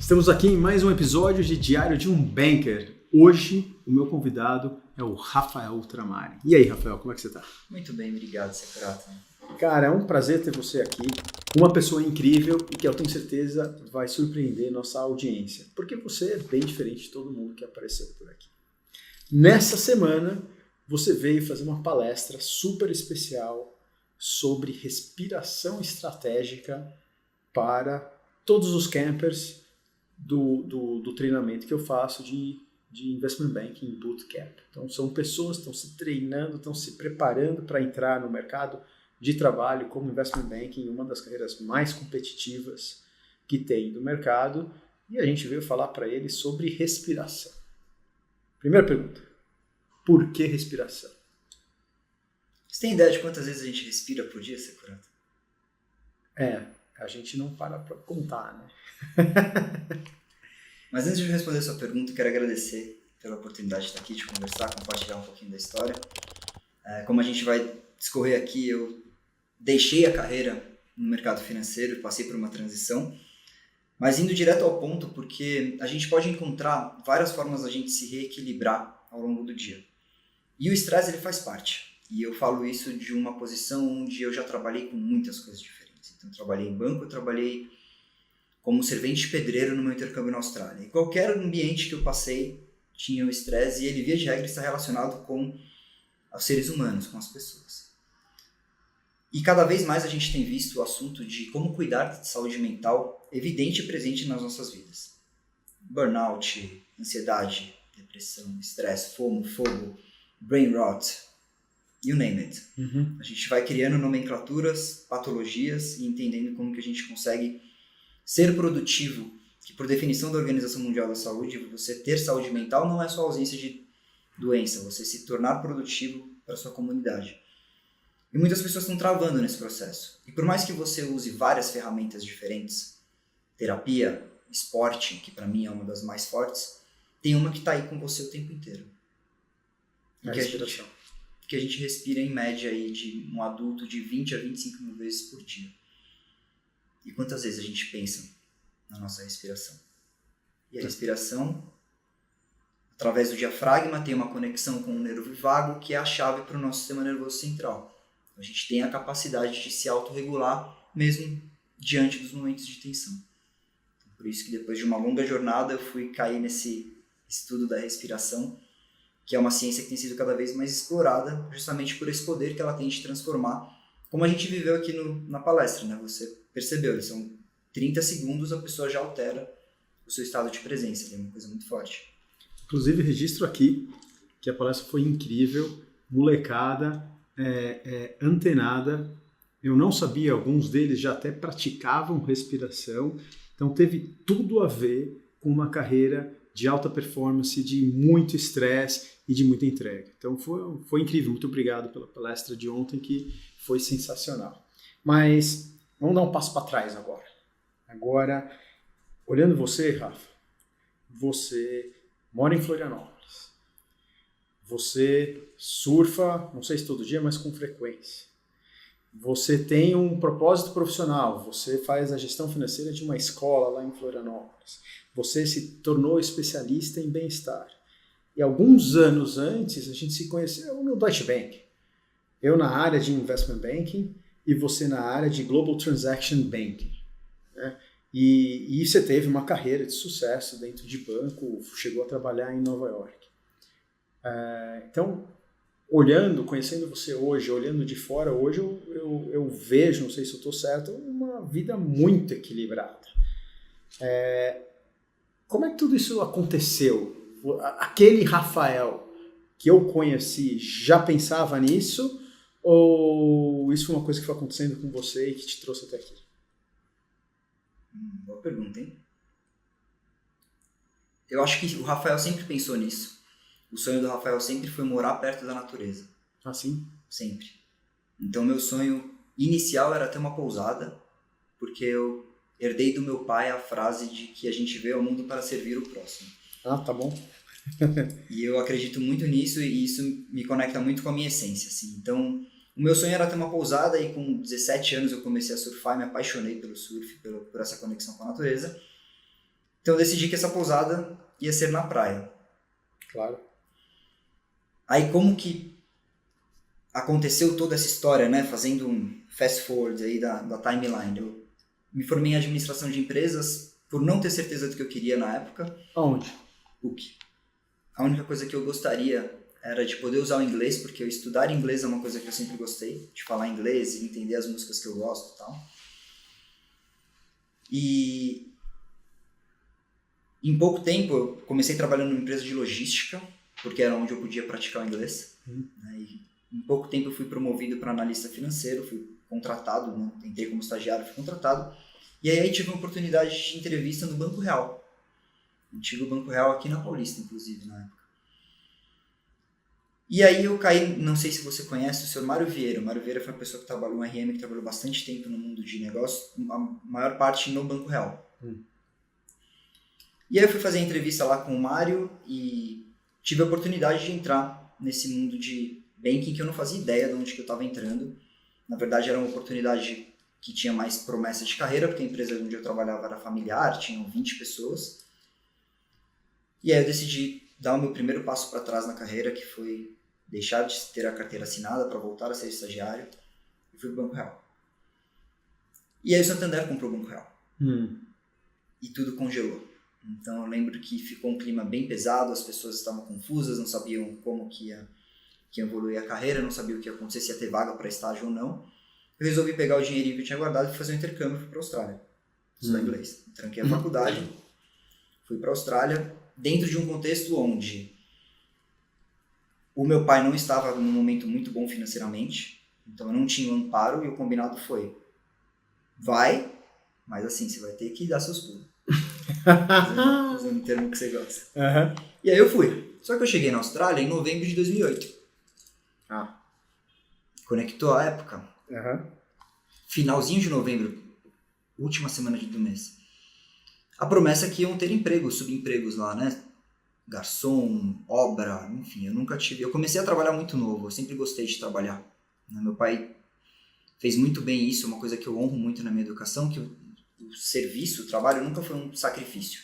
Estamos aqui em mais um episódio de Diário de um Banker. Hoje, o meu convidado é o Rafael Tramari. E aí, Rafael, como é que você está? Muito bem, obrigado, Securato. Cara, é um prazer ter você aqui. Uma pessoa incrível e que eu tenho certeza vai surpreender nossa audiência. Porque você é bem diferente de todo mundo que apareceu por aqui. Nessa semana, você veio fazer uma palestra super especial sobre respiração estratégica para todos os campers do treinamento que eu faço de Investment Banking Bootcamp. Então, são pessoas que estão se treinando, estão se preparando para entrar no mercado de trabalho como Investment Banking, uma das carreiras mais competitivas que tem do mercado, e a gente veio falar para eles sobre respiração. Primeira pergunta, por que respiração? Você tem ideia de quantas vezes a gente respira por dia, Securato? A gente não para contar, né? Mas antes de eu responder a sua pergunta, eu quero agradecer pela oportunidade de estar aqui, de conversar, compartilhar um pouquinho da história. Como a gente vai discorrer aqui, eu deixei a carreira no mercado financeiro, passei por uma transição, mas indo direto ao ponto, porque a gente pode encontrar várias formas da gente se reequilibrar ao longo do dia. E o estresse, ele faz parte. E eu falo isso de uma posição onde eu já trabalhei com muitas coisas diferentes. Então, eu trabalhei em banco, eu trabalhei como servente de pedreiro no meu intercâmbio na Austrália. E qualquer ambiente que eu passei tinha o estresse e ele, via de regra, está relacionado com os seres humanos, com as pessoas. E cada vez mais a gente tem visto o assunto de como cuidar de saúde mental evidente e presente nas nossas vidas. Burnout, ansiedade, depressão, estresse, fomo, brain rot, you name it. A gente vai criando nomenclaturas, patologias e entendendo como que a gente consegue ser produtivo, que por definição da Organização Mundial da Saúde, você ter saúde mental não é só ausência de doença, você se tornar produtivo para a sua comunidade. E muitas pessoas estão travando nesse processo. E por mais que você use várias ferramentas diferentes, terapia, esporte, que para mim é uma das mais fortes, tem uma que está aí com você o tempo inteiro. A respiração. Que a gente respira em média aí de um adulto de 20 a 25 mil vezes por dia. E quantas vezes a gente pensa na nossa respiração? E a respiração, através do diafragma, tem uma conexão com o nervo vago, que é a chave para o nosso sistema nervoso central. A gente tem a capacidade de se autorregular, mesmo diante dos momentos de tensão. Por isso que depois de uma longa jornada, eu fui cair nesse estudo da respiração, que é uma ciência que tem sido cada vez mais explorada, justamente por esse poder que ela tem de transformar, como a gente viveu aqui na palestra, né? Você percebeu, são 30 segundos, a pessoa já altera o seu estado de presença, é uma coisa muito forte. Inclusive, registro aqui que a palestra foi incrível, molecada, antenada. Eu não sabia, alguns deles já até praticavam respiração, então teve tudo a ver com uma carreira de alta performance, de muito estresse e de muita entrega. Então foi incrível, muito obrigado pela palestra de ontem, que foi sensacional. Mas vamos dar um passo para trás agora. Agora, olhando você, Rafa, você mora em Florianópolis. Você surfa, não sei se todo dia, mas com frequência. Você tem um propósito profissional, você faz a gestão financeira de uma escola lá em Florianópolis. Você se tornou especialista em bem-estar. E alguns anos antes, a gente se conheceu no Deutsche Bank. Eu na área de Investment Banking e você na área de Global Transaction Banking. Né? E você teve uma carreira de sucesso dentro de banco, chegou a trabalhar em Nova York. Então, conhecendo você hoje, olhando de fora hoje, eu vejo, não sei se eu estou certo, uma vida muito equilibrada. Como é que tudo isso aconteceu? Aquele Rafael que eu conheci já pensava nisso? Ou isso foi uma coisa que foi acontecendo com você e que te trouxe até aqui? Boa pergunta, hein? Eu acho que o Rafael sempre pensou nisso. O sonho do Rafael sempre foi morar perto da natureza. Ah, sim? Sempre. Então, meu sonho inicial era ter uma pousada, porque eu herdei do meu pai a frase de que a gente veio ao mundo para servir o próximo. Ah, tá bom. E eu acredito muito nisso e isso me conecta muito com a minha essência, assim. Então, o meu sonho era ter uma pousada e com 17 anos eu comecei a surfar e me apaixonei pelo surf, por essa conexão com a natureza. Então eu decidi que essa pousada ia ser na praia. Claro. Aí como que aconteceu toda essa história, né? Fazendo um fast forward aí da timeline. Eu me formei em administração de empresas por não ter certeza do que eu queria na época. Aonde? PUC. A única coisa que eu gostaria era de poder usar o inglês, porque eu estudar inglês é uma coisa que eu sempre gostei, de falar inglês e entender as músicas que eu gosto e tal. E em pouco tempo eu comecei trabalhando numa empresa de logística, porque era onde eu podia praticar o inglês. Né? E em pouco tempo eu fui promovido para analista financeiro, fui contratado, né? Entrei como estagiário, fui contratado. E aí tive uma oportunidade de entrevista no Banco Real. Antigo Banco Real aqui na Paulista, inclusive, na época. E aí eu caí, não sei se você conhece, o senhor Mário Vieira. O Mário Vieira foi uma pessoa que trabalhou no RM, que trabalhou bastante tempo no mundo de negócios, a maior parte no Banco Real. E aí eu fui fazer a entrevista lá com o Mário e tive a oportunidade de entrar nesse mundo de banking que eu não fazia ideia de onde que eu estava entrando. Na verdade era uma oportunidade que tinha mais promessa de carreira, porque a empresa onde eu trabalhava era familiar, tinham 20 pessoas. E aí eu decidi dar o meu primeiro passo para trás na carreira, que foi deixar de ter a carteira assinada para voltar a ser estagiário, e fui para o Banco Real. E aí o Santander comprou o Banco Real. E tudo congelou. Então eu lembro que ficou um clima bem pesado, as pessoas estavam confusas, não sabiam como que ia evoluir a carreira, não sabiam o que ia acontecer, se ia ter vaga para estágio ou não. Eu resolvi pegar o dinheirinho que eu tinha guardado e fazer um intercâmbio e fui para a Austrália. Estudar inglês. Tranquei a faculdade, fui para a Austrália, dentro de um contexto onde o meu pai não estava num momento muito bom financeiramente, então eu não tinha um amparo e o combinado foi: vai, mas assim, você vai ter que dar seus pulos. Usando o termo que você gosta. E aí eu fui. Só que eu cheguei na Austrália em novembro de 2008. Conectou a época. Finalzinho de novembro, última semana do mês. A promessa é que iam ter empregos, subempregos lá, né? Garçom, obra, enfim, eu nunca tive. Eu comecei a trabalhar muito novo, eu sempre gostei de trabalhar. Meu pai fez muito bem isso, é uma coisa que eu honro muito na minha educação, que o serviço, o trabalho nunca foi um sacrifício.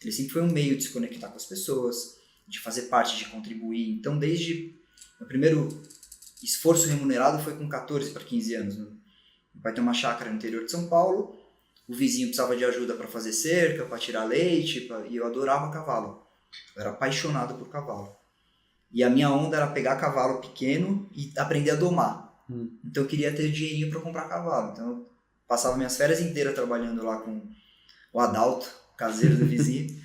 Ele sempre foi um meio de se conectar com as pessoas, de fazer parte, de contribuir. Então, desde meu primeiro esforço remunerado foi com 14 para 15 anos. Meu pai tem uma chácara no interior de São Paulo, o vizinho precisava de ajuda para fazer cerca, para tirar leite, e eu adorava cavalo. Eu era apaixonado por cavalo. E a minha onda era pegar cavalo pequeno e aprender a domar. Então eu queria ter dinheirinho para comprar cavalo. Então eu passava minhas férias inteiras trabalhando lá com o Adalto, caseiro do vizinho,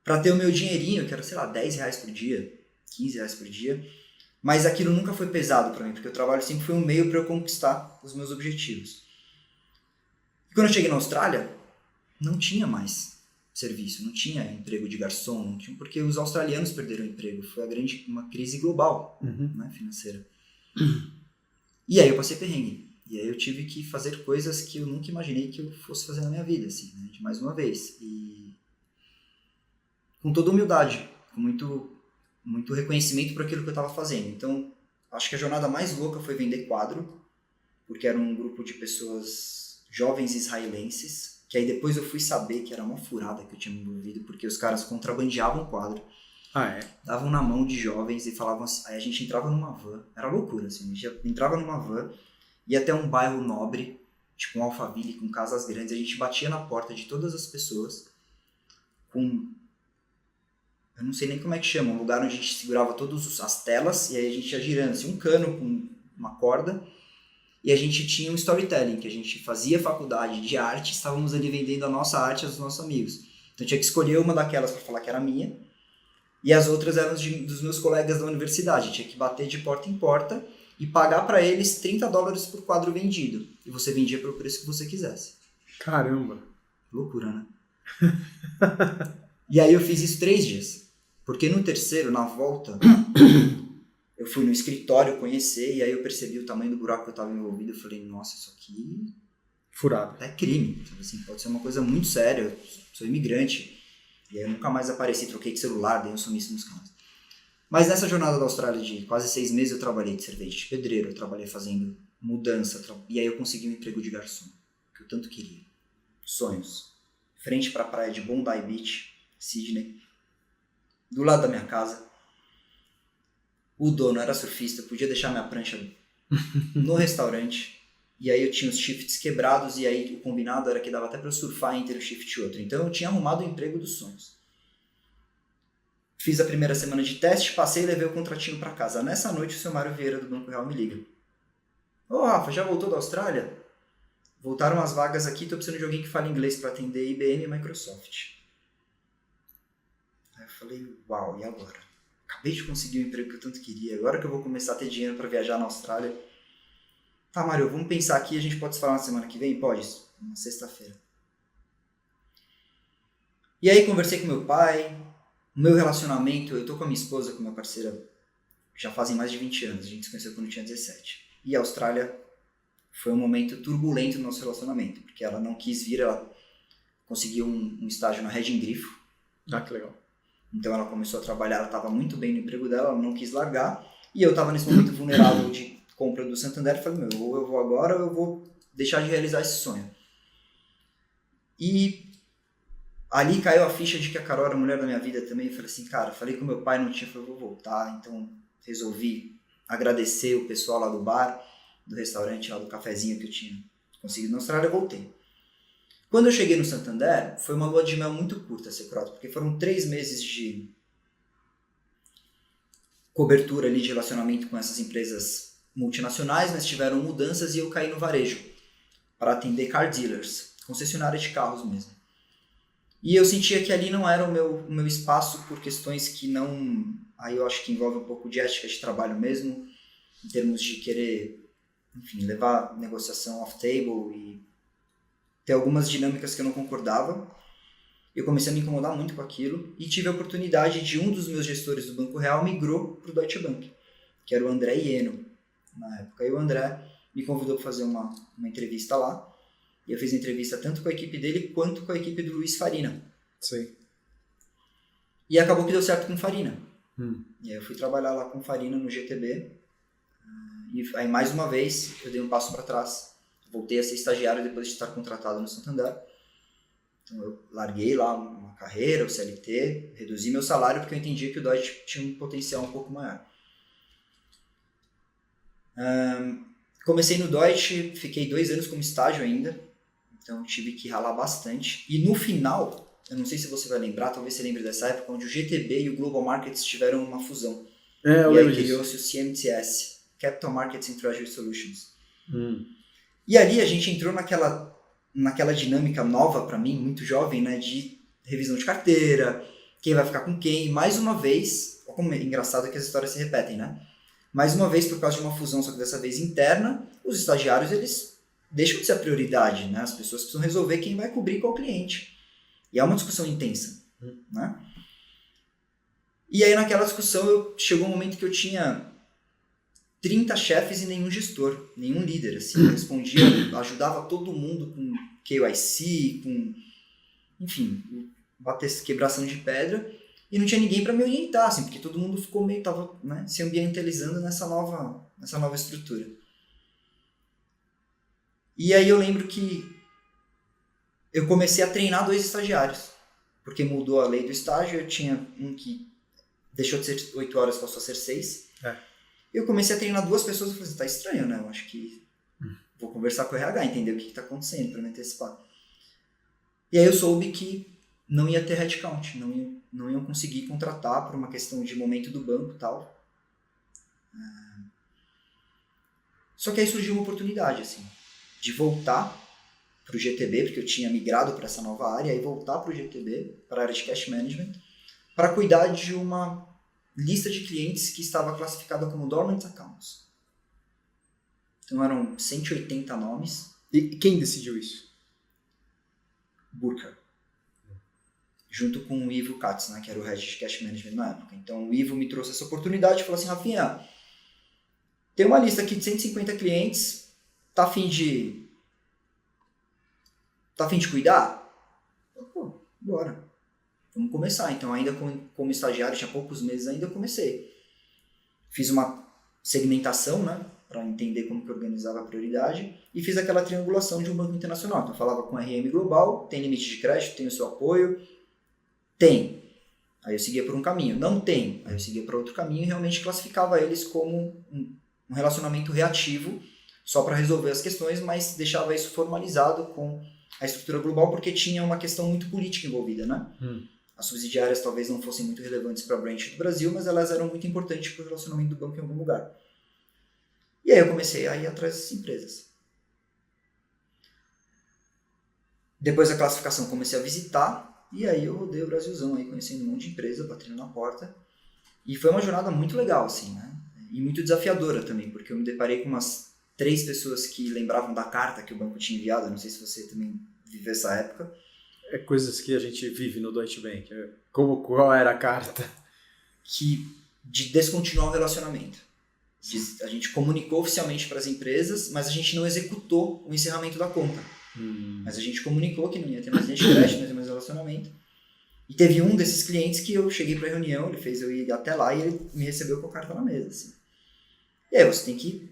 para ter o meu dinheirinho, que era, sei lá, 10 reais por dia, 15 reais por dia. Mas aquilo nunca foi pesado para mim, porque o trabalho sempre foi um meio para eu conquistar os meus objetivos. E quando eu cheguei na Austrália, não tinha mais serviço, não tinha emprego de garçom, não tinha, porque os australianos perderam o emprego. Foi uma crise global, né, financeira. E aí eu passei perrengue. E aí eu tive que fazer coisas que eu nunca imaginei que eu fosse fazer na minha vida, assim, né, de mais uma vez. E com toda humildade, com muito reconhecimento por aquilo que eu estava fazendo. Então, acho que a jornada mais louca foi vender quadro, porque era um grupo de pessoas jovens israelenses, que aí depois eu fui saber que era uma furada que eu tinha me envolvido, porque os caras contrabandeavam quadro, davam na mão de jovens e falavam assim, aí a gente entrava numa van, era loucura, assim, a gente entrava numa van, ia até um bairro nobre, tipo um Alphaville, com casas grandes, a gente batia na porta de todas as pessoas, com, eu não sei nem como é que chama, um lugar onde a gente segurava todas as telas, e aí a gente ia girando, assim, um cano com uma corda, e a gente tinha um storytelling, que a gente fazia faculdade de arte, estávamos ali vendendo a nossa arte aos nossos amigos. Então eu tinha que escolher uma daquelas para falar que era minha, e as outras eram dos meus colegas da universidade. Eu tinha que bater de porta em porta e pagar para eles $30 por quadro vendido. E você vendia pelo preço que você quisesse. Caramba! Loucura, né? E aí eu fiz isso 3 dias. Porque no terceiro, na volta, eu fui no escritório conhecer e aí eu percebi o tamanho do buraco que eu estava envolvido. Eu falei, nossa, isso aqui furado. É crime. Assim, pode ser uma coisa muito séria. Eu sou imigrante. E aí eu nunca mais apareci, troquei de celular, dei um sumiço nos caras. Mas nessa jornada da Austrália de quase 6 meses eu trabalhei de servente de pedreiro, eu trabalhei fazendo mudança, e aí eu consegui um emprego de garçom, que eu tanto queria. Sonhos. frente para a praia de Bondi Beach, Sydney, do lado da minha casa. O dono era surfista, podia deixar minha prancha no restaurante. E aí eu tinha os shifts quebrados e aí o combinado era que dava até para eu surfar entre um shift e outro. Então eu tinha arrumado o emprego dos sonhos. Fiz a primeira semana de teste, passei e levei o contratinho para casa. Nessa noite o seu Mário Vieira do Banco Real me liga. Ô Rafa, já voltou da Austrália? Voltaram as vagas aqui, tô precisando de alguém que fale inglês para atender IBM e Microsoft. Aí eu falei, uau, e agora? Acabei de conseguir o emprego que eu tanto queria, agora que eu vou começar a ter dinheiro para viajar na Austrália. Tá, Mário, vamos pensar aqui, a gente pode se falar na semana que vem? Pode, na sexta-feira. E aí conversei com meu pai, o meu relacionamento, eu tô com a minha esposa, com a minha parceira, já fazem mais de 20 anos, a gente se conheceu quando eu tinha 17. E a Austrália foi um momento turbulento no nosso relacionamento, porque ela não quis vir, ela conseguiu um estágio na Reding Grifo. Ah, que legal. Então ela começou a trabalhar, ela estava muito bem no emprego dela, ela não quis largar, e eu estava nesse momento vulnerável de compra do Santander, e falei, ou eu vou agora ou eu vou deixar de realizar esse sonho. E ali caiu a ficha de que a Carol era a mulher da minha vida também, eu falei assim, cara, falei com meu pai, não tinha, falei, vou voltar, então resolvi agradecer o pessoal lá do bar, do restaurante, lá do cafezinho que eu tinha conseguido na Austrália, eu voltei. Quando eu cheguei no Santander, foi uma lua de mel muito curta, Secrota, porque foram 3 meses de cobertura ali de relacionamento com essas empresas multinacionais, mas tiveram mudanças e eu caí no varejo para atender car dealers, concessionária de carros mesmo. E eu sentia que ali não era o meu espaço por questões que não... Aí eu acho que envolve um pouco de ética de trabalho mesmo, em termos de querer, enfim, levar negociação off-table e ter algumas dinâmicas que eu não concordava. Eu comecei a me incomodar muito com aquilo e tive a oportunidade de um dos meus gestores do Banco Real migrou para o Deutsche Bank, que era o André Ieno, na época. E o André me convidou para fazer uma entrevista lá. E eu fiz entrevista tanto com a equipe dele quanto com a equipe do Luiz Farina. Sim. E acabou que deu certo com o Farina. E aí eu fui trabalhar lá com o Farina no GTB. E aí mais uma vez eu dei um passo para trás. Voltei a ser estagiário depois de estar contratado no Santander. Então eu larguei lá uma carreira, o CLT, reduzi meu salário porque eu entendia que o Deutsche tinha um potencial um pouco maior. Comecei no Deutsche, fiquei 2 anos como estágio ainda. Então tive que ralar bastante. E no final, eu não sei se você vai lembrar, talvez você lembre dessa época, onde o GTB e o Global Markets tiveram uma fusão. Eu e aí lembro criou-se o CMTS, Capital Markets and Treasury Solutions. E E ali a gente entrou naquela dinâmica nova para mim, muito jovem, né, de revisão de carteira, quem vai ficar com quem. E mais uma vez, olha como é engraçado que as histórias se repetem, né? Mais uma vez, por causa de uma fusão, só que dessa vez interna, os estagiários, eles deixam de ser a prioridade, né? As pessoas precisam resolver quem vai cobrir qual cliente. E é uma discussão intensa, né? E aí naquela discussão chegou um momento que eu tinha 30 chefes e nenhum gestor, nenhum líder, assim, eu respondia, ajudava todo mundo com KYC, com, enfim, quebração de pedra, e não tinha ninguém para me orientar, assim, porque todo mundo ficou meio, tava, né, se ambientalizando nessa nova estrutura. E aí eu lembro que eu comecei a treinar 2 estagiários, porque mudou a lei do estágio, eu tinha um que deixou de ser 8 horas, passou a ser 6. Eu comecei a treinar 2 pessoas e falei, tá estranho, né? Eu acho que vou conversar com o RH, entender o que tá acontecendo para me antecipar. E aí eu soube que não ia ter headcount, não iam conseguir contratar por uma questão de momento do banco e tal. Só que aí surgiu uma oportunidade, assim, de voltar para o GTB, porque eu tinha migrado para essa nova área, e voltar para o GTB, para a área de cash management, para cuidar de uma lista de clientes que estava classificada como dormant accounts. Então eram 180 nomes. E quem decidiu isso? Burkhardt. Junto com o Ivo Katz, né, que era o head de cash management na época. Então o Ivo me trouxe essa oportunidade e falou assim, Rafinha, tem uma lista aqui de 150 clientes, tá a fim de cuidar? Pô, bora. Vamos começar. Então, ainda como estagiário, tinha poucos meses ainda, eu comecei. Fiz uma segmentação, né? para entender como que organizava a prioridade, e fiz aquela triangulação de um banco internacional. Então eu falava com a RM Global, tem limite de crédito, tem o seu apoio? Tem. Aí eu seguia por um caminho. Não tem. Aí eu seguia por outro caminho e realmente classificava eles como um relacionamento reativo, só para resolver as questões, mas deixava isso formalizado com a estrutura global, porque tinha uma questão muito política envolvida, né? As subsidiárias talvez não fossem muito relevantes para a branch do Brasil, mas elas eram muito importantes para o relacionamento do banco em algum lugar. E aí eu comecei a ir atrás dessas empresas. Depois da classificação comecei a visitar, e aí eu rodei o Brasilzão aí, conhecendo um monte de empresa, batendo na porta. E foi uma jornada muito legal, assim, né? E muito desafiadora também, porque eu me deparei com umas 3 pessoas que lembravam da carta que o banco tinha enviado. Não sei se você também viveu essa época. É coisas que a gente vive no Deutsche Bank. Qual era a carta? De descontinuar o relacionamento. A gente comunicou oficialmente para as empresas, mas a gente não executou o encerramento da conta. Mas a gente comunicou que não ia ter mais linha de crédito, não ia ter mais relacionamento. E teve um desses clientes que eu cheguei para a reunião, ele fez eu ir até lá e ele me recebeu com a carta na mesa. Assim. E aí você tem que,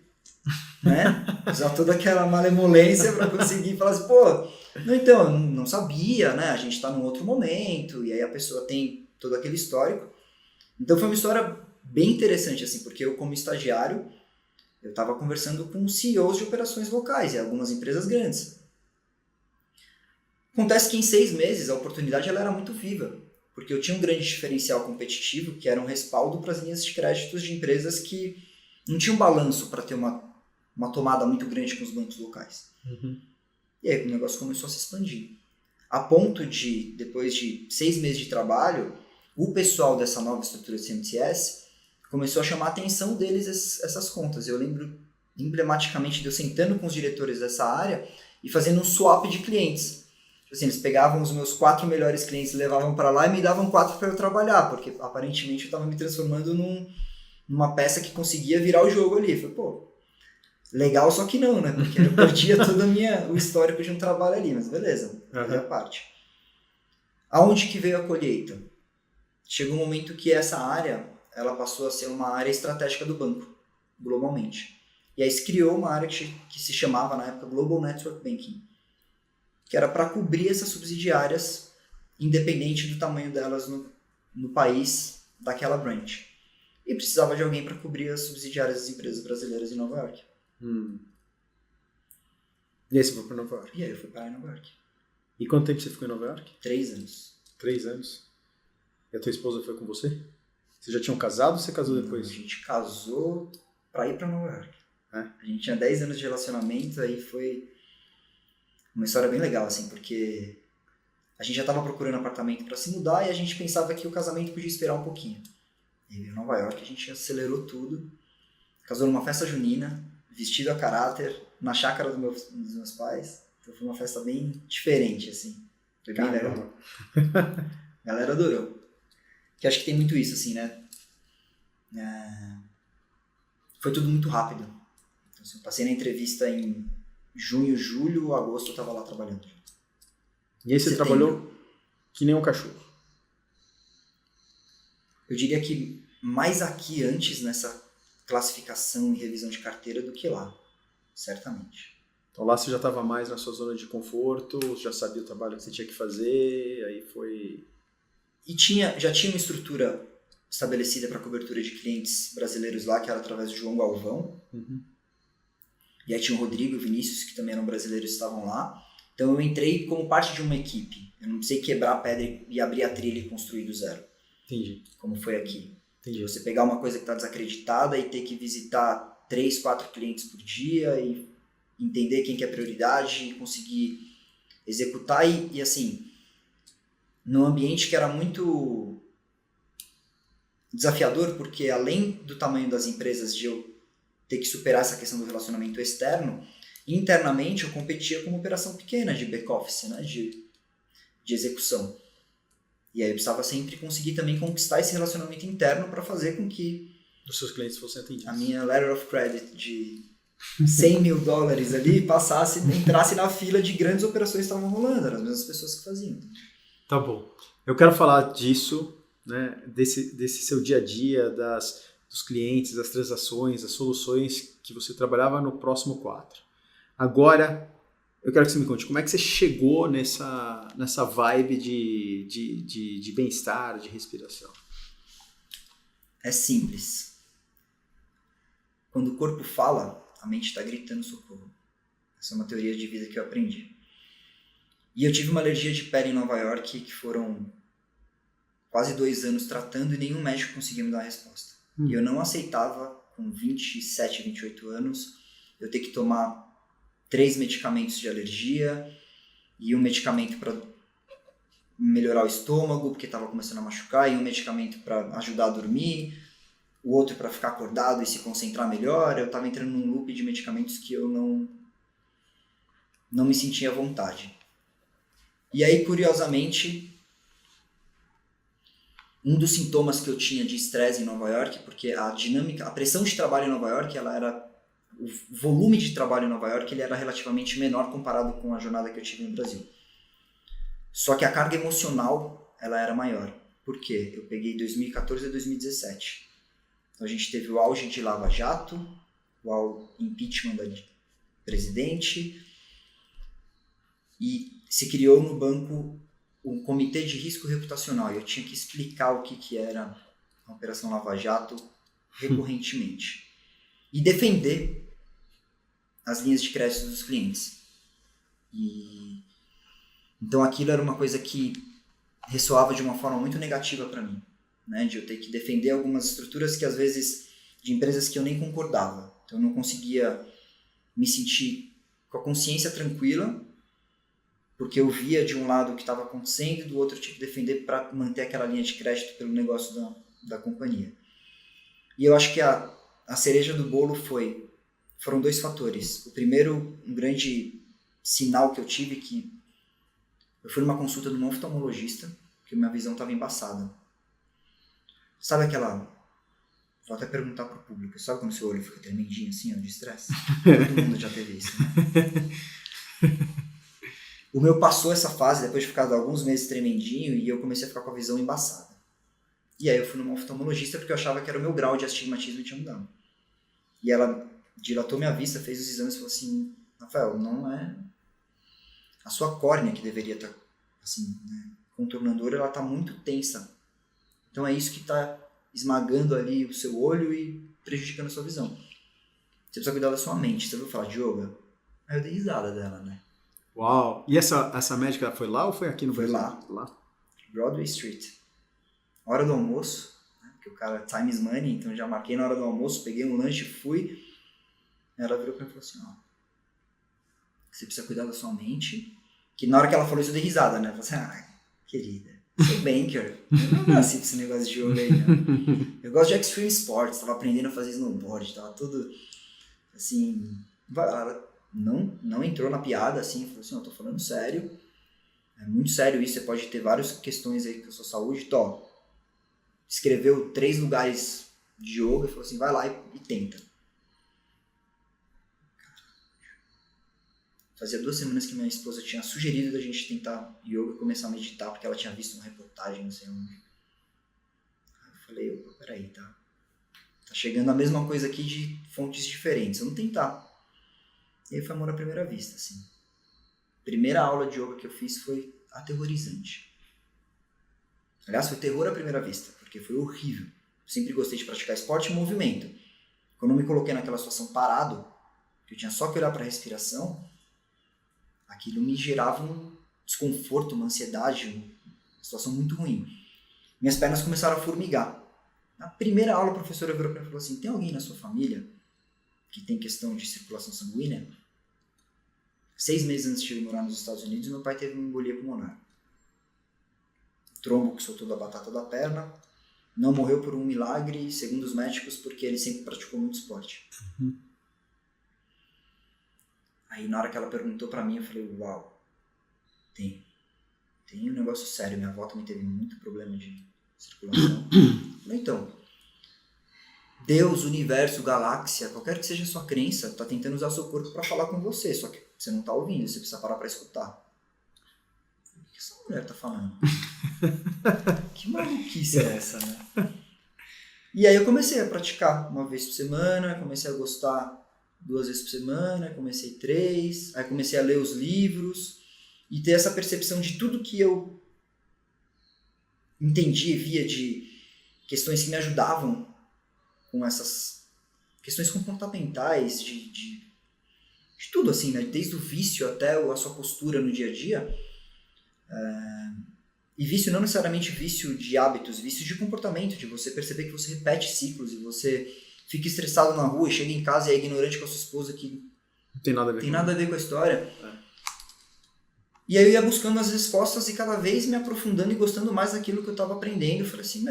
né, usar toda aquela malemolência para conseguir falar assim, pô, não, então, eu não sabia, né, a gente está num outro momento, e aí a pessoa tem todo aquele histórico. Então foi uma história bem interessante, assim, porque eu como estagiário, eu estava conversando com CEOs de operações locais e algumas empresas grandes. Acontece que em 6 meses a oportunidade ela era muito viva, porque eu tinha um grande diferencial competitivo, que era um respaldo para as linhas de créditos de empresas que não tinham balanço para ter uma tomada muito grande com os bancos locais. E aí o negócio começou a se expandir. A ponto de, depois de 6 meses de trabalho, o pessoal dessa nova estrutura de CMTS começou a chamar a atenção deles essas contas. Eu lembro emblematicamente de eu sentando com os diretores dessa área e fazendo um swap de clientes. Assim, eles pegavam os meus 4 melhores clientes, levavam para lá e me davam 4 para eu trabalhar, porque aparentemente eu estava me transformando numa peça que conseguia virar o jogo ali. Eu falei, pô, legal, só que não, né? Porque eu perdia todo o histórico de um trabalho ali, mas beleza, fazia parte. Aonde que veio a colheita? Chegou um momento que essa área, ela passou a ser uma área estratégica do banco, globalmente. E aí se criou uma área que se chamava, na época, Global Network Banking, que era para cobrir essas subsidiárias, independente do tamanho delas no país daquela branch. E precisava de alguém para cobrir as subsidiárias das empresas brasileiras em Nova York. E aí você foi para Nova York? E aí eu fui para Nova York. E quanto tempo você ficou em Nova York? 3 anos. 3 anos? E a tua esposa foi com você? Vocês já tinham casado ou você casou depois? A gente casou para ir para Nova York. É? A gente tinha 10 anos de relacionamento, aí foi uma história bem legal, assim, porque a gente já estava procurando apartamento para se mudar e a gente pensava que o casamento podia esperar um pouquinho. E em Nova York a gente acelerou tudo, casou numa festa junina, vestido a caráter, na chácara dos meus pais. Então foi uma festa bem diferente, assim. Foi bem legal. A galera adorou. Que acho que tem muito isso, assim, né? Foi tudo muito rápido. Então, assim, eu passei na entrevista em junho, julho, agosto eu estava lá trabalhando. E aí você trabalhou que nem um cachorro? Eu diria que mais aqui antes nessa classificação e revisão de carteira do que lá, certamente. Então lá você já estava mais na sua zona de conforto, já sabia o trabalho que você tinha que fazer, aí foi... E já tinha uma estrutura estabelecida para cobertura de clientes brasileiros lá, que era através do João Galvão. E aí tinha o Rodrigo e o Vinícius, que também eram brasileiros e estavam lá. Então eu entrei como parte de uma equipe. Eu não precisei quebrar a pedra e abrir a trilha e construir do zero. Entendi. Como foi aqui. Entendi. Você pegar uma coisa que está desacreditada e ter que visitar 3, 4 clientes por dia e entender quem que é prioridade e conseguir executar e assim, num ambiente que era muito desafiador, porque além do tamanho das empresas de eu ter que superar essa questão do relacionamento externo, internamente eu competia com uma operação pequena de back-office, né, de execução. E aí eu precisava sempre conseguir também conquistar esse relacionamento interno para fazer com que os seus clientes fossem atendidos. A minha letter of credit de $100 mil ali entrasse na fila de grandes operações que estavam rolando, eram as mesmas pessoas que faziam. Tá bom. Eu quero falar disso, né, desse seu dia a dia, das dos clientes, das transações, das soluções que você trabalhava no próximo quadro. Agora, eu quero que você me conte como é que você chegou nessa vibe de bem-estar, de respiração. É simples. Quando o corpo fala, a mente está gritando socorro. Essa é uma teoria de vida que eu aprendi. E eu tive uma alergia de pele em Nova York que foram quase 2 anos tratando e nenhum médico conseguia me dar a resposta. E eu não aceitava, com 27, 28 anos, eu ter que tomar 3 medicamentos de alergia e um medicamento para melhorar o estômago, porque estava começando a machucar, e um medicamento para ajudar a dormir, o outro para ficar acordado e se concentrar melhor. Eu estava entrando num loop de medicamentos que eu não me sentia à vontade. E aí, curiosamente, um dos sintomas que eu tinha de estresse em Nova York, porque a pressão de trabalho em Nova York, o volume de trabalho em Nova York ele era relativamente menor comparado com a jornada que eu tive no Brasil. Só que a carga emocional ela era maior. Por quê? Eu peguei 2014 a 2017. Então a gente teve o auge de Lava Jato, o impeachment da presidente, e se criou no banco um comitê de risco reputacional. E eu tinha que explicar o que era a Operação Lava Jato recorrentemente. E defender as linhas de crédito dos clientes. Então aquilo era uma coisa que ressoava de uma forma muito negativa para mim, né? De eu ter que defender algumas estruturas que às vezes de empresas que eu nem concordava. Então eu não conseguia me sentir com a consciência tranquila, porque eu via de um lado o que estava acontecendo e do outro eu tinha que defender para manter aquela linha de crédito pelo negócio da companhia. E eu acho que a cereja do bolo foram 2 fatores. O primeiro, um grande sinal que eu tive, que eu fui numa consulta de um oftalmologista, porque minha visão estava embaçada. Sabe aquela... Vou até perguntar pro público. Sabe quando seu olho fica tremendinho assim, ó, de estresse? Todo mundo já teve isso, né? O meu passou essa fase, depois de ficar alguns meses tremendinho, e eu comecei a ficar com a visão embaçada. E aí eu fui numa oftalmologista porque eu achava que era o meu grau de astigmatismo e tinha mudado. E ela dilatou minha vista, fez os exames e falou assim: Rafael, não é a sua córnea que deveria estar assim, né, contornando, ela está muito tensa. Então é isso que está esmagando ali o seu olho e prejudicando a sua visão. Você precisa cuidar da sua mente. Você ouviu falar de yoga? Aí eu dei risada dela, né? Uau! E essa médica foi lá ou foi aqui no Brasil? Foi lá. Broadway Street. Hora do almoço, né? Porque o cara, time is money, então já marquei na hora do almoço, peguei um lanche, fui. Ela virou pra mim e falou assim, ó, você precisa cuidar da sua mente. Que na hora que ela falou isso eu dei risada, né? Eu falei assim, querida, sou banker. Eu não nasci pra esse negócio de yoga aí, não. Eu gosto de extreme sports, tava aprendendo a fazer snowboard, tava tudo assim... Ela não entrou na piada, assim, falou assim, eu tô falando sério. É muito sério isso, você pode ter várias questões aí com a sua saúde. Então, escreveu 3 lugares de yoga e falou assim, vai lá e tenta. Fazia 2 semanas que minha esposa tinha sugerido da gente tentar yoga e começar a meditar, porque ela tinha visto uma reportagem, não sei onde. Aí eu falei, opa, peraí, tá chegando a mesma coisa aqui de fontes diferentes, vamos tentar. E aí foi amor à primeira vista, assim. Primeira aula de yoga que eu fiz foi aterrorizante. Aliás, foi terror à primeira vista, porque foi horrível. Eu sempre gostei de praticar esporte e movimento. Quando eu me coloquei naquela situação parado, que eu tinha só que olhar para a respiração, aquilo me gerava um desconforto, uma ansiedade, uma situação muito ruim. Minhas pernas começaram a formigar. Na primeira aula, a professora virou para mim e falou assim, tem alguém na sua família que tem questão de circulação sanguínea? 6 meses antes de eu morar nos Estados Unidos, meu pai teve uma embolia pulmonar. Trombo que soltou da batata da perna. Não morreu por um milagre, segundo os médicos, porque ele sempre praticou muito esporte. Uhum. Aí na hora que ela perguntou pra mim, eu falei, uau, tem um negócio sério. Minha avó também teve muito problema de circulação. Então, Deus, universo, galáxia, qualquer que seja a sua crença, tá tentando usar seu corpo para falar com você, só que você não tá ouvindo, você precisa parar para escutar. O que essa mulher tá falando? Que maluquice é essa, né? E aí eu comecei a praticar 1 vez por semana, comecei a gostar 2 vezes por semana, comecei 3, aí comecei a ler os livros e ter essa percepção de tudo que eu entendi e via de questões que me ajudavam com essas questões comportamentais, de tudo assim, né? Desde o vício até a sua postura no dia a dia. E vício não necessariamente vício de hábitos, vício de comportamento, de você perceber que você repete ciclos e você fica estressado na rua e chega em casa e é ignorante com a sua esposa que Não tem nada a ver com a história. E aí eu ia buscando as respostas e cada vez me aprofundando e gostando mais daquilo que eu estava aprendendo. Eu falei assim,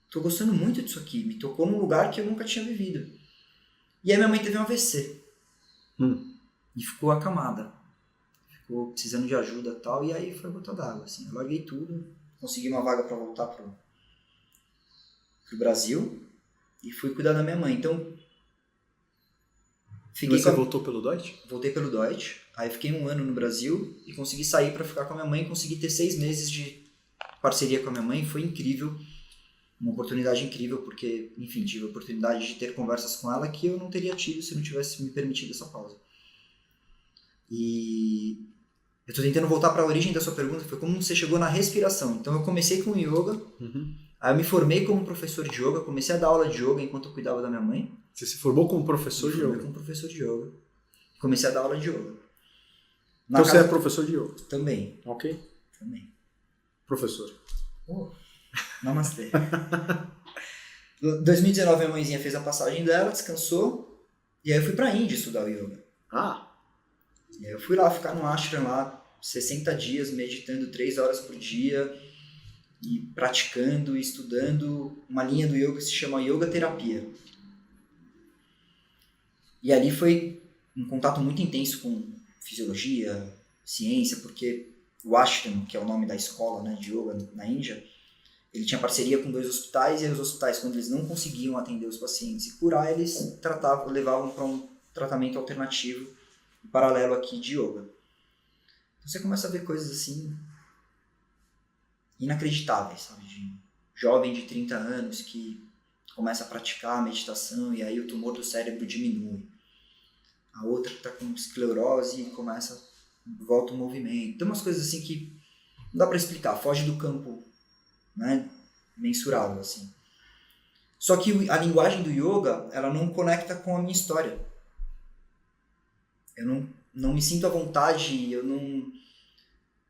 tô gostando muito disso aqui, me tocou num lugar que eu nunca tinha vivido. E aí minha mãe teve um AVC. E ficou acamada. Ficou precisando de ajuda e tal, e aí foi a gota d'água, assim. Eu larguei tudo, consegui uma vaga para voltar pro Brasil e fui cuidar da minha mãe. Então, Você voltou pelo Deutsche? Voltei pelo Deutsche, aí fiquei 1 ano no Brasil e consegui sair para ficar com a minha mãe, consegui ter 6 meses de parceria com a minha mãe, foi incrível, uma oportunidade incrível, porque, enfim, tive a oportunidade de ter conversas com ela que eu não teria tido se não tivesse me permitido essa pausa. E eu tô tentando voltar para a origem da sua pergunta, foi como você chegou na respiração. Então eu comecei com yoga, aí eu me formei como professor de yoga, comecei a dar aula de yoga enquanto eu cuidava da minha mãe. Você se formou como professor de yoga? Me formei como professor de yoga. Comecei a dar aula de yoga. Então você é professor de yoga? Também. Ok. Também. Professor. Namastê. Em 2019 minha mãezinha fez a passagem dela, descansou, e aí eu fui pra Índia estudar o yoga. E aí eu fui lá ficar no ashram lá, 60 dias, meditando 3 horas por dia, e praticando e estudando uma linha do yoga que se chama Yoga Terapia. E ali foi um contato muito intenso com fisiologia, ciência, porque o ashram, que é o nome da escola, né, de yoga na Índia, ele tinha parceria com 2 hospitais, e aí os hospitais, quando eles não conseguiam atender os pacientes e curar, eles levavam para um tratamento alternativo, em paralelo aqui de yoga. Então você começa a ver coisas assim inacreditáveis, sabe? De jovem de 30 anos que começa a praticar a meditação e aí o tumor do cérebro diminui. A outra que está com esclerose e volta o movimento. Tem umas coisas assim que não dá para explicar, foge do campo, né, mensurável, assim. Só que a linguagem do yoga, ela não conecta com a minha história. Eu não me sinto à vontade,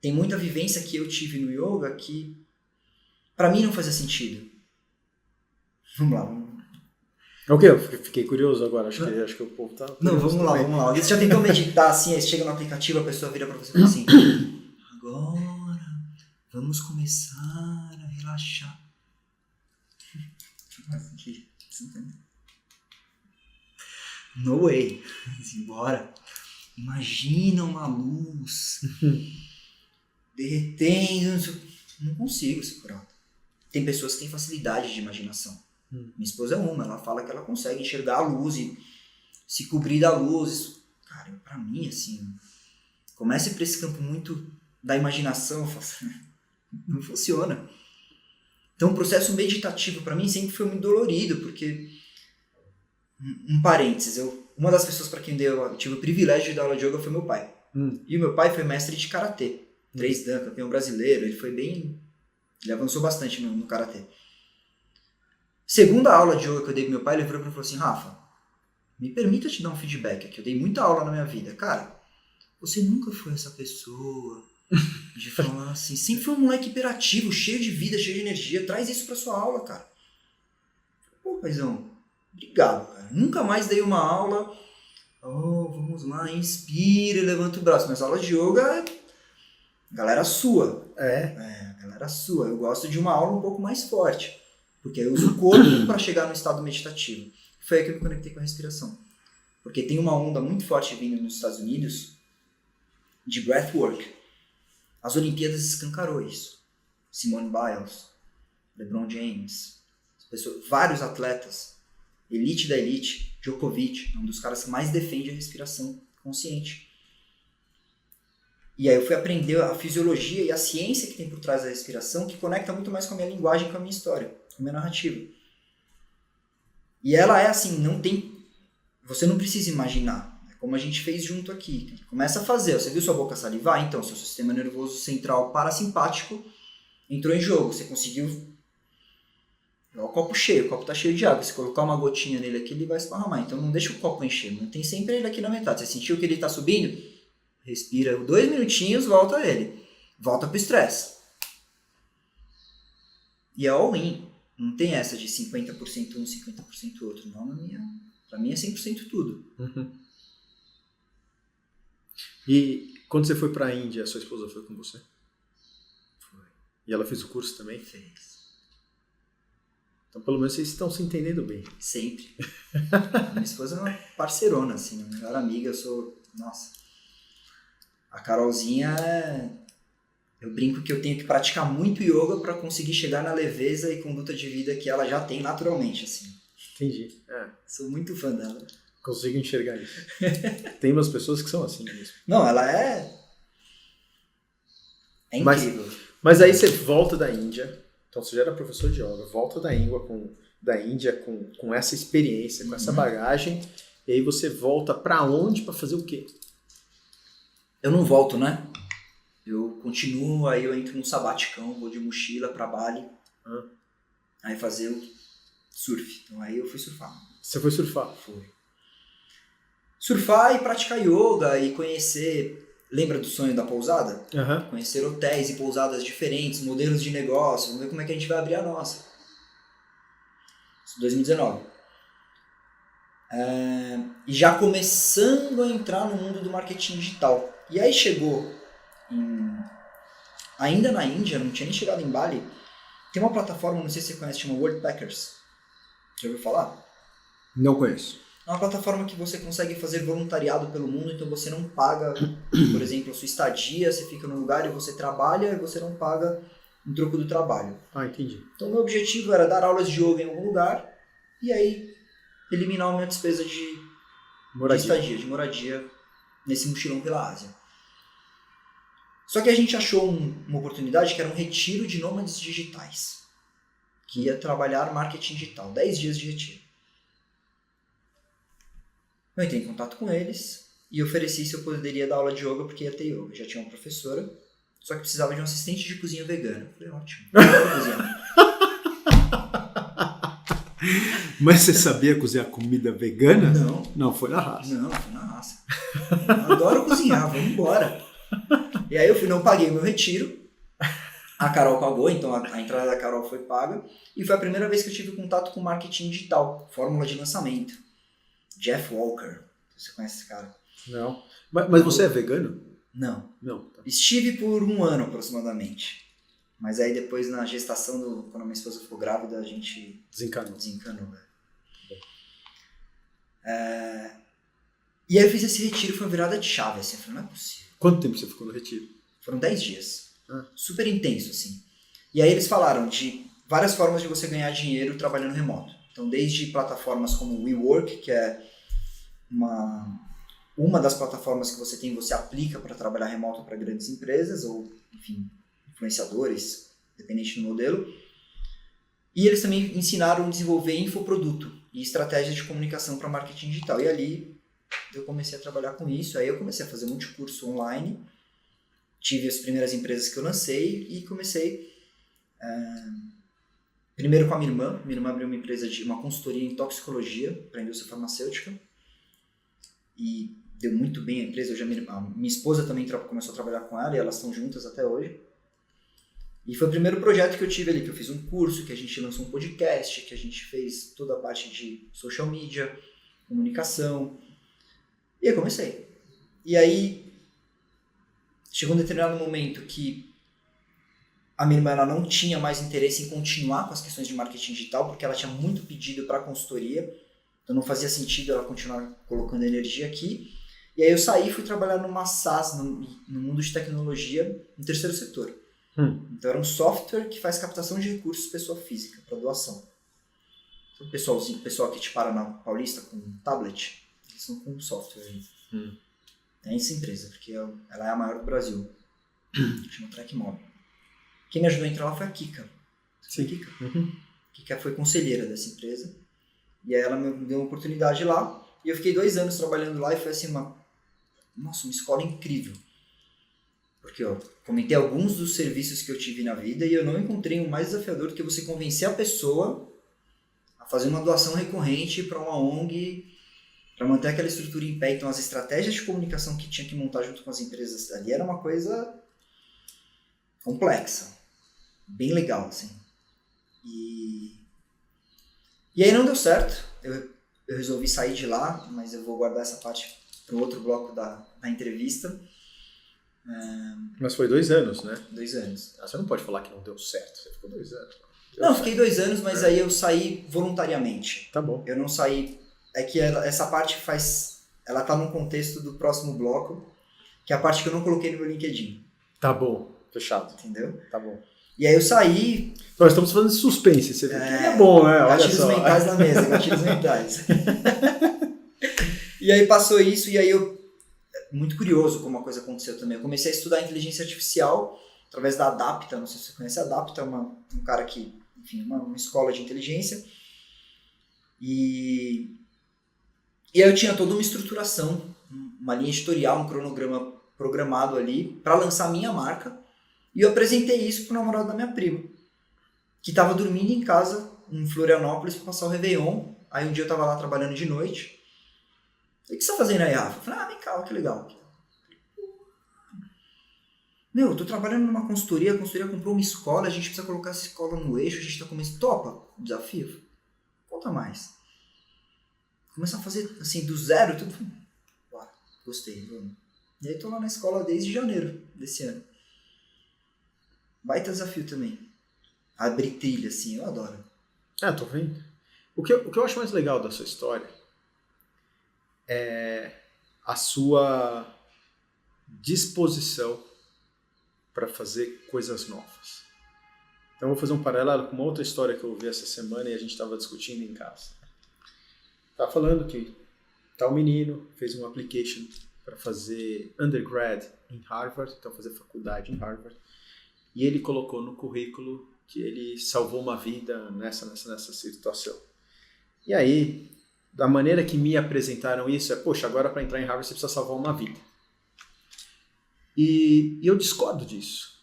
tem muita vivência que eu tive no yoga que pra mim não fazia sentido. Vamos lá. É o quê? Eu fiquei curioso agora, acho que o povo tá... Não, vamos lá. Você já tentou meditar assim, aí você chega no aplicativo, a pessoa vira pra você e fala assim, agora vamos começar a relaxar. No way. Bora. Imagina uma luz derretendo. Não consigo segurar. Tem pessoas que têm facilidade de imaginação. Minha esposa é uma, ela fala que ela consegue enxergar a luz e se cobrir da luz. Cara, pra mim, assim, comece por esse campo muito da imaginação, não funciona. Então o processo meditativo pra mim sempre foi muito dolorido, porque, um parênteses, uma das pessoas para quem eu tive o privilégio de dar aula de yoga foi meu pai. E o meu pai foi mestre de karatê, 3Dan, campeão brasileiro, ele avançou bastante no karatê. Segunda aula de yoga que eu dei pro meu pai, ele virou pra mim e falou assim, Rafa, me permita te dar um feedback aqui, eu dei muita aula na minha vida. Cara, você nunca foi essa pessoa de falar assim, sempre foi um moleque hiperativo, cheio de vida, cheio de energia, traz isso pra sua aula, cara. Pô, paizão, obrigado, cara. Nunca mais dei uma aula, vamos lá, inspira e levanta o braço. Mas aula de yoga, galera sua. Galera sua. Eu gosto de uma aula um pouco mais forte. Porque eu uso o corpo para chegar no estado meditativo. Foi aí que eu me conectei com a respiração. Porque tem uma onda muito forte vindo nos Estados Unidos de breathwork. As Olimpíadas escancarou isso. Simone Biles, LeBron James, vários atletas, elite da elite, Djokovic, um dos caras que mais defende a respiração consciente. E aí eu fui aprender a fisiologia e a ciência que tem por trás da respiração, que conecta muito mais com a minha linguagem e com a minha história. a minha narrativa. E ela é assim, você não precisa imaginar. É como a gente fez junto aqui. Começa a fazer. Você viu sua boca salivar? Então, seu sistema nervoso central parasimpático entrou em jogo. Você conseguiu... É o copo cheio, o copo tá cheio de água. Se colocar uma gotinha nele aqui, ele vai esparramar. Então não deixa o copo encher, mantém sempre ele aqui na metade. Você sentiu que ele tá subindo? Respira 2 minutinhos, volta ele. Volta pro estresse. E é all-in. Não tem essa de 50% um, 50% outro. Não, pra mim é 100% tudo. Uhum. E quando você foi pra Índia, a sua esposa foi com você? Foi. E ela fez o curso também? Fez. Então, pelo menos, vocês estão se entendendo bem. Sempre. Minha esposa é uma parceirona, assim, minha melhor amiga. Eu sou... Nossa. A Carolzinha é... Eu brinco que eu tenho que praticar muito yoga para conseguir chegar na leveza e conduta de vida que ela já tem naturalmente, assim. Entendi. Sou muito fã dela. Consigo enxergar isso. Tem umas pessoas que são assim mesmo. Não, ela é... É incrível. Mas aí você volta da Índia... Então você já era professor de yoga, volta da Índia com essa experiência, com essa bagagem, e aí você volta pra onde pra fazer o quê? Eu não volto, né? Eu continuo, aí eu entro num sabaticão, vou de mochila pra Bali, aí fazer o surf. Então aí eu fui surfar. Você foi surfar? Foi. Surfar e praticar yoga e conhecer... Lembra do sonho da pousada? Uhum. Conhecer hotéis e pousadas diferentes, modelos de negócio, vamos ver como é que a gente vai abrir a nossa. Isso 2019. E já começando a entrar no mundo do marketing digital. E aí chegou, ainda na Índia, não tinha nem chegado em Bali, tem uma plataforma, não sei se você conhece, chama Worldpackers. Já ouviu falar? Não conheço. É uma plataforma que você consegue fazer voluntariado pelo mundo, então você não paga, por exemplo, a sua estadia, você fica num lugar e você trabalha e você não paga em troco do trabalho. Ah, entendi. Então, meu objetivo era dar aulas de yoga em algum lugar e aí eliminar a minha despesa de estadia, de moradia nesse mochilão pela Ásia. Só que a gente achou uma oportunidade que era um retiro de nômades digitais, que ia trabalhar marketing digital, 10 dias de retiro. Eu entrei em contato com eles e ofereci se eu poderia dar aula de yoga porque ia ter yoga. Já tinha uma professora, só que precisava de um assistente de cozinha vegano. Eu falei, ótimo, eu quero cozinhar. Mas você sabia cozinhar comida vegana? Não. Não, foi na raça. Não, foi na raça. Eu adoro cozinhar, vamos embora. E aí eu fui, não paguei o meu retiro. A Carol pagou, então a entrada da Carol foi paga. E foi a primeira vez que eu tive contato com marketing digital, fórmula de lançamento. Jeff Walker. Você conhece esse cara? Não. Mas você é vegano? Não. Não. Tá. Estive por 1 ano aproximadamente. Mas aí depois na gestação, quando a minha esposa ficou grávida, a gente desencanou. E aí eu fiz esse retiro, foi uma virada de chave, assim. Eu falei, não é possível. Quanto tempo você ficou no retiro? Foram 10 dias. Super intenso, assim. E aí eles falaram de várias formas de você ganhar dinheiro trabalhando remoto. Então, desde plataformas como o WeWork, que é uma das plataformas que você aplica para trabalhar remoto para grandes empresas, ou, enfim, influenciadores, dependente do modelo. E eles também ensinaram a desenvolver infoproduto e estratégias de comunicação para marketing digital. E ali eu comecei a trabalhar com isso, aí eu comecei a fazer um monte de curso online, tive as primeiras empresas que eu lancei e comecei... Primeiro com a minha irmã. Minha irmã abriu uma empresa de uma consultoria em toxicologia para a indústria farmacêutica. E deu muito bem a empresa. A minha esposa também começou a trabalhar com ela e elas estão juntas até hoje. E foi o primeiro projeto que eu tive ali, que eu fiz um curso, que a gente lançou um podcast, que a gente fez toda a parte de social media, comunicação. E eu comecei. E aí, chegou um determinado momento que a minha irmã ela não tinha mais interesse em continuar com as questões de marketing digital, porque ela tinha muito pedido para a consultoria, então não fazia sentido ela continuar colocando energia aqui. E aí eu saí e fui trabalhar numa SaaS, no mundo de tecnologia, no terceiro setor. Então era um software que faz captação de recursos pessoa física, para doação. Então, o pessoal que te para na Paulista com um tablet, eles estão com um software aí. É essa empresa, porque ela é a maior do Brasil. Chama TrackMob. Quem me ajudou a entrar lá foi a Kika. Sim. Kika. que foi conselheira dessa empresa. E aí ela me deu uma oportunidade lá. E eu fiquei 2 anos trabalhando lá e foi assim uma escola incrível. Porque eu comentei alguns dos serviços que eu tive na vida e eu não encontrei um mais desafiador do que você convencer a pessoa a fazer uma doação recorrente para uma ONG, para manter aquela estrutura em pé. Então as estratégias de comunicação que tinha que montar junto com as empresas ali era uma coisa complexa, bem legal, assim. E aí não deu certo, eu resolvi sair de lá, mas eu vou guardar essa parte para o outro bloco da entrevista. Mas foi 2 anos, né? 2 anos. Você não pode falar que não deu certo, você ficou 2 anos. Não, fiquei 2 anos, mas aí eu saí voluntariamente. Tá bom. Eu não saí... É que essa parte ela tá num contexto do próximo bloco, que é a parte que eu não coloquei no meu LinkedIn. Tá bom, fechado. Entendeu? Tá bom. E aí eu saí... Nós estamos falando de suspense, você viu que é bom, né? Gatilhos mentais na mesa, gatilhos mentais. E aí passou isso, e aí muito curioso como a coisa aconteceu também. Eu comecei a estudar inteligência artificial através da Adapta, não sei se você conhece a Adapta, é um cara que, enfim, uma escola de inteligência. E aí eu tinha toda uma estruturação, uma linha editorial, um cronograma programado ali para lançar a minha marca. E eu apresentei isso pro namorado da minha prima, que estava dormindo em casa em Florianópolis para passar o Réveillon. Aí um dia eu estava lá trabalhando de noite. E o que você tá fazendo aí, Rafa? Eu falei, vem cá, que legal. Meu, eu tô trabalhando numa consultoria, a consultoria comprou uma escola, a gente precisa colocar essa escola no eixo, a gente tá começando. Topa o desafio? Conta mais. Começar a fazer, assim, do zero, tudo. Bora, gostei, vamos. E aí tô lá na escola desde janeiro desse ano. Baita desafio também. Abrir trilha, assim, eu adoro. Tô vendo. O que eu acho mais legal da sua história é a sua disposição para fazer coisas novas. Então eu vou fazer um paralelo com uma outra história que eu ouvi essa semana e a gente estava discutindo em casa. Estava falando que tal menino fez um application para fazer undergrad em Harvard, então fazer faculdade em Harvard, e ele colocou no currículo que ele salvou uma vida nessa situação. E aí, da maneira que me apresentaram isso, poxa, agora para entrar em Harvard você precisa salvar uma vida. E eu discordo disso.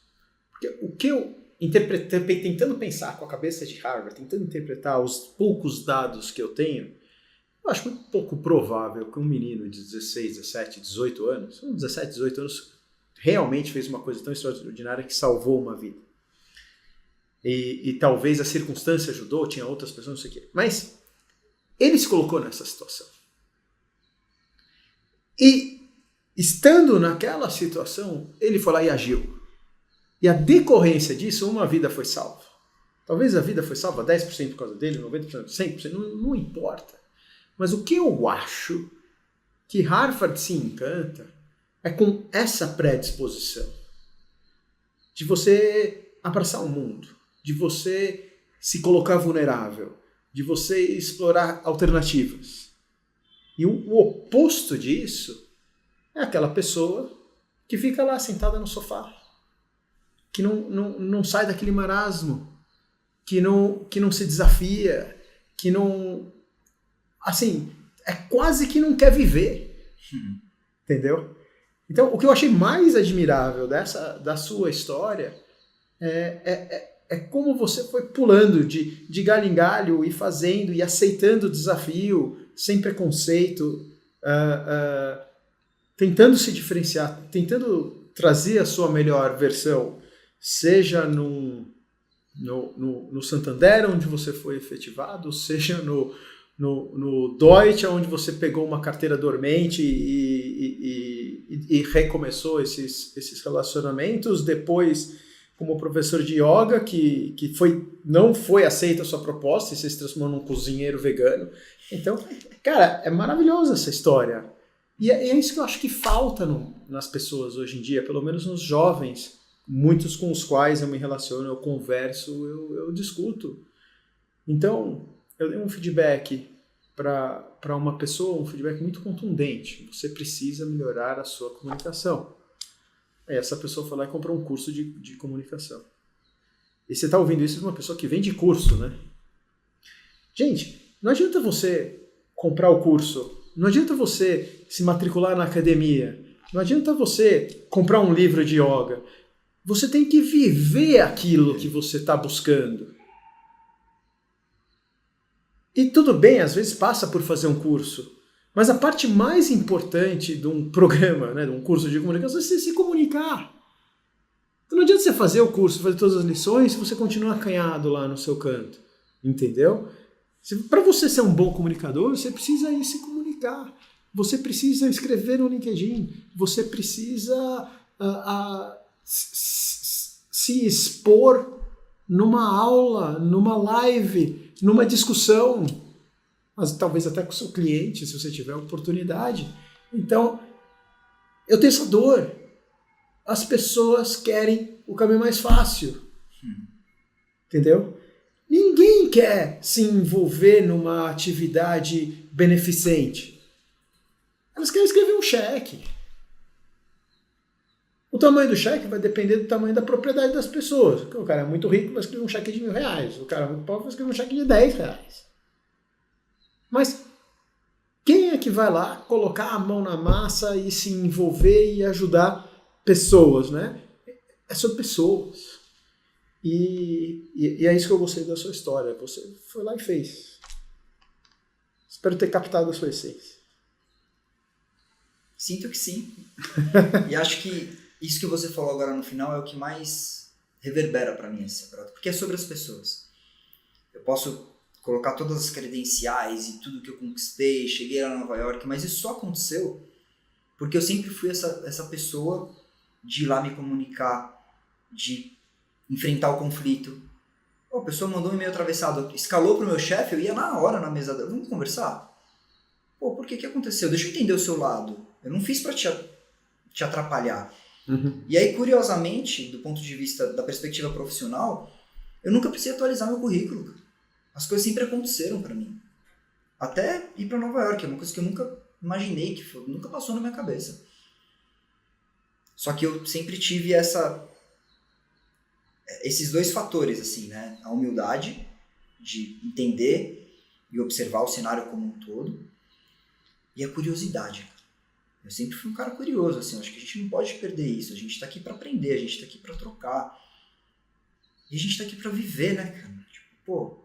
Porque o que eu interpretei, tentando pensar com a cabeça de Harvard, tentando interpretar os poucos dados que eu tenho, eu acho muito pouco provável que um menino de 16, 17, 18 anos, 17, 18 anos, realmente fez uma coisa tão extraordinária que salvou uma vida. E talvez a circunstância ajudou, tinha outras pessoas, não sei o quê. Mas ele se colocou nessa situação. E, estando naquela situação, ele foi lá e agiu. E a decorrência disso, uma vida foi salva. Talvez a vida foi salva 10% por causa dele, 90%, 100%, não importa. Mas o que eu acho que Harvard se encanta é com essa predisposição de você abraçar o mundo, de você se colocar vulnerável, de você explorar alternativas. E o oposto disso é aquela pessoa que fica lá sentada no sofá, que não sai daquele marasmo, que não se desafia, que não... Assim, é quase que não quer viver. Entendeu? Então, o que eu achei mais admirável da sua história é como você foi pulando de galho em galho e fazendo e aceitando o desafio sem preconceito, tentando se diferenciar, tentando trazer a sua melhor versão, seja no Santander, onde você foi efetivado, seja no Deutsche, onde você pegou uma carteira dormente e recomeçou esses relacionamentos, depois como professor de yoga, que não foi aceita a sua proposta e você se transformou num cozinheiro vegano. Então, cara, é maravilhosa essa história. E é isso que eu acho que falta nas pessoas hoje em dia, pelo menos nos jovens, muitos com os quais eu me relaciono, eu converso, eu discuto. Então, eu dei um feedback para uma pessoa, um feedback muito contundente. Você precisa melhorar a sua comunicação. Aí essa pessoa foi lá e comprou um curso de comunicação. E você está ouvindo isso de uma pessoa que vende curso, né? Gente, não adianta você comprar o curso, não adianta você se matricular na academia, não adianta você comprar um livro de yoga. Você tem que viver aquilo que você está buscando. E tudo bem, às vezes passa por fazer um curso, mas a parte mais importante de um programa, né, de um curso de comunicação, é você se comunicar. Então não adianta você fazer o curso, fazer todas as lições, se você continuar acanhado lá no seu canto. Entendeu? Para você ser um bom comunicador, você precisa ir se comunicar. Você precisa escrever no LinkedIn. Você precisa se expor numa aula, numa live, numa discussão, mas talvez até com o seu cliente, se você tiver oportunidade. Então, eu tenho essa dor. As pessoas querem o caminho mais fácil. Entendeu? Ninguém quer se envolver numa atividade beneficente. Elas querem escrever um cheque. O tamanho do cheque vai depender do tamanho da propriedade das pessoas. O cara é muito rico, vai escrever um cheque de R$1.000. O cara é muito pobre, vai escrever um cheque de R$10. Mas quem é que vai lá colocar a mão na massa e se envolver e ajudar pessoas, né? É sobre pessoas. E é isso que eu gostei da sua história. Você foi lá e fez. Espero ter captado a sua essência. Sinto que sim. E acho que isso que você falou agora no final é o que mais reverbera para mim esse prato, porque é sobre as pessoas. Eu posso colocar todas as credenciais e tudo que eu conquistei, cheguei lá em Nova York, mas isso só aconteceu porque eu sempre fui essa pessoa de ir lá me comunicar, de enfrentar o conflito. A pessoa mandou um e-mail atravessado, escalou pro meu chefe, eu ia na hora na mesa dela, vamos conversar? Por que aconteceu? Deixa eu entender o seu lado. Eu não fiz para te atrapalhar. Uhum. E aí, curiosamente, do ponto de vista da perspectiva profissional, eu nunca precisei atualizar meu currículo. As coisas sempre aconteceram para mim. Até ir para Nova York, é uma coisa que eu nunca imaginei, nunca passou na minha cabeça. Só que eu sempre tive esses dois fatores, assim, né? A humildade de entender e observar o cenário como um todo e a curiosidade. Eu sempre fui um cara curioso, assim, acho que a gente não pode perder isso. A gente está aqui para aprender, a gente está aqui para trocar. E a gente está aqui para viver, né, cara? Tipo,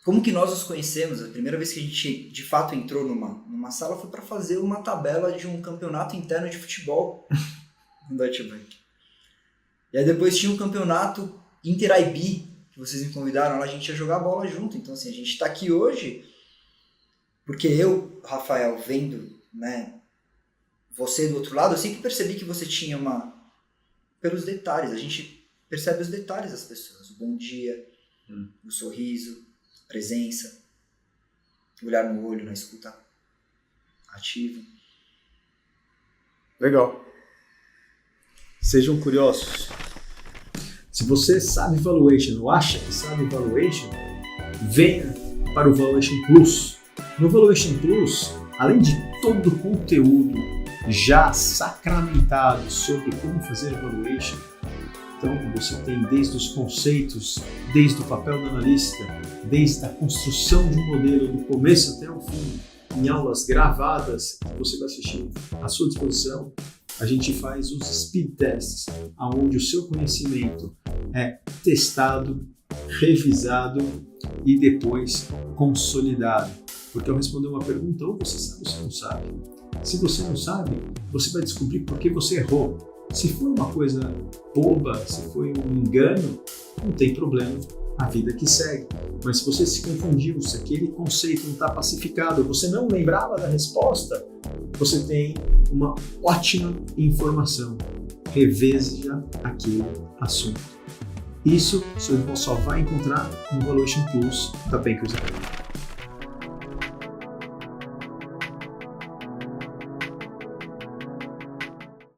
como que nós nos conhecemos? A primeira vez que a gente, de fato, entrou numa sala foi para fazer uma tabela de um campeonato interno de futebol no Deutsche Bank. E aí depois tinha um campeonato Inter-IB, que vocês me convidaram lá, a gente ia jogar bola junto. Então, assim, a gente está aqui hoje porque eu, Rafael, vendo, né, você do outro lado, eu sempre percebi que você tinha pelos detalhes, a gente percebe os detalhes das pessoas, o bom dia, o sorriso, a presença, o olhar no olho, na escuta ativa. Legal. Sejam curiosos. Se você sabe Valuation ou acha que sabe Valuation, venha para o Valuation Plus. No Valuation Plus, além de todo o conteúdo já sacramentado sobre como fazer Valuation, então você tem desde os conceitos, desde o papel do analista, desde a construção de um modelo do começo até o fim, em aulas gravadas que você vai assistir à sua disposição. A gente faz os speed tests, onde o seu conhecimento é testado, revisado e depois consolidado. Porque ao responder uma pergunta, ou você sabe ou você não sabe. Se você não sabe, você vai descobrir por que você errou. Se foi uma coisa boba, se foi um engano, não tem problema, a vida que segue. Mas se você se confundiu, se aquele conceito não está pacificado, você não lembrava da resposta, você tem uma ótima informação. Reveja aquele assunto. Isso você só vai encontrar no Valuation Plus da Bankers Academy.